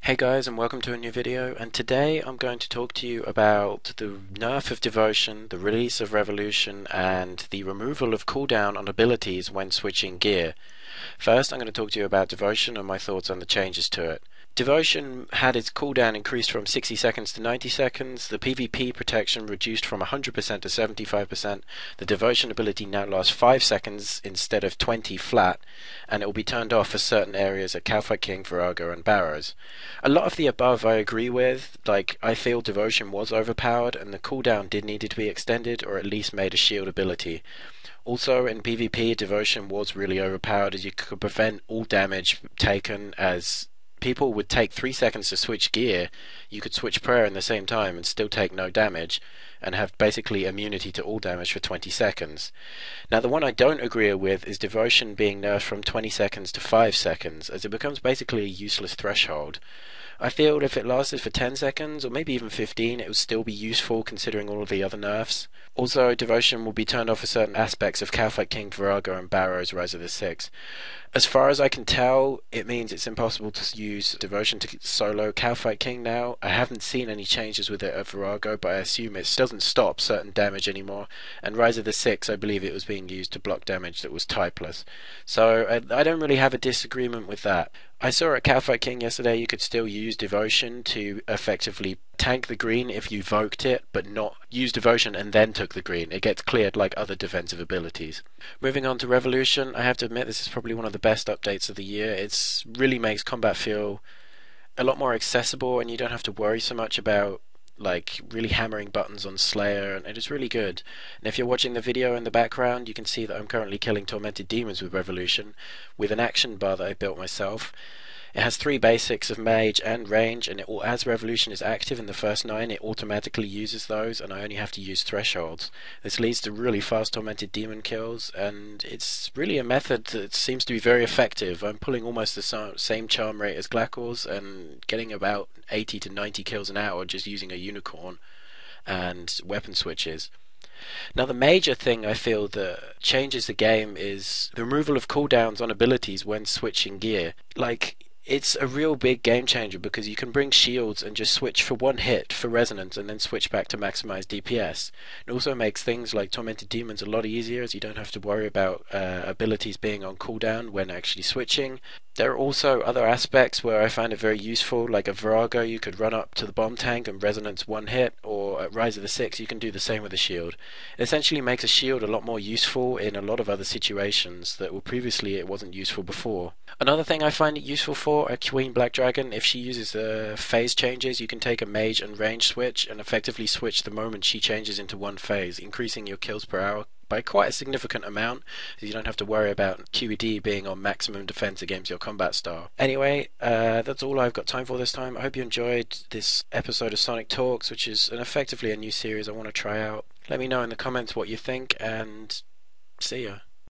Hey guys, and welcome to a new video, and today I'm going to talk to you about the nerf of Devotion, the release of Revolution, and the removal of cooldown on abilities when switching gear. First, I'm going to talk to you about Devotion and my thoughts on the changes to it. Devotion had its cooldown increased from 60 seconds to 90 seconds, the PvP protection reduced from 100% to 75%, the Devotion ability now lasts 5 seconds instead of 20 flat, and it will be turned off for certain areas at Cowfight King, Virago, and Barrows. A lot of the above I agree with, like I feel Devotion was overpowered and the cooldown did need to be extended or at least made a shield ability. Also, in PvP, Devotion was really overpowered as you could prevent all damage taken as people would take 3 seconds to switch gear. You could switch prayer in the same time and still take no damage and have basically immunity to all damage for 20 seconds. Now, the one I don't agree with is Devotion being nerfed from 20 seconds to 5 seconds as it becomes basically a useless threshold. I feel if it lasted for 10 seconds or maybe even 15 it would still be useful considering all of the other nerfs. Also, Devotion will be turned off for certain aspects of Cowfight King, Virago, and Barrows Rise of the Six. As far as I can tell, it means it's impossible to use Devotion to solo Cowfight King now. I haven't seen any changes with it at Virago, but I assume it doesn't stop certain damage anymore. And Rise of the Six, I believe it was being used to block damage that was typeless. So I don't really have a disagreement with that. I saw at Cowfight King yesterday you could still use Devotion to effectively tank the green if you voked it, but not use Devotion and then took the green. It gets cleared like other defensive abilities. Moving on to Revolution, I have to admit this is probably one of the best updates of the year. It really makes combat feel a lot more accessible and you don't have to worry so much about like really hammering buttons on Slayer, and it is really good. And if you're watching the video in the background, you can see that I'm currently killing Tormented Demons with Revolution with an action bar that I built myself. It has 3 basics of mage and range, and as Revolution is active in the first 9, it automatically uses those, and I only have to use thresholds. This leads to really fast Tormented Demon kills, and it's really a method that seems to be very effective. I'm pulling almost the same charm rate as Glackor's, and getting about 80 to 90 kills an hour just using a unicorn and weapon switches. Now, the major thing I feel that changes the game is the removal of cooldowns on abilities when switching gear. Like, it's a real big game changer because you can bring shields and just switch for one hit for resonance and then switch back to maximize DPS. It also makes things like Tormented Demons a lot easier as you don't have to worry about abilities being on cooldown when actually switching. There are also other aspects where I find it very useful, like at Virago you could run up to the bomb tank and resonance one hit, or at Rise of the Six you can do the same with a shield. It essentially makes a shield a lot more useful in a lot of other situations that were previously it wasn't useful before. Another thing I find it useful for a Queen Black Dragon, if she uses the phase changes, you can take a mage and range switch and effectively switch the moment she changes into one phase, increasing your kills per hour by quite a significant amount, so you don't have to worry about QED being on maximum defense against your combat style. Anyway, that's all I've got time for this time. I hope you enjoyed this episode of Sonic Talks, which is effectively a new series I want to try out. Let me know in the comments what you think, and see ya.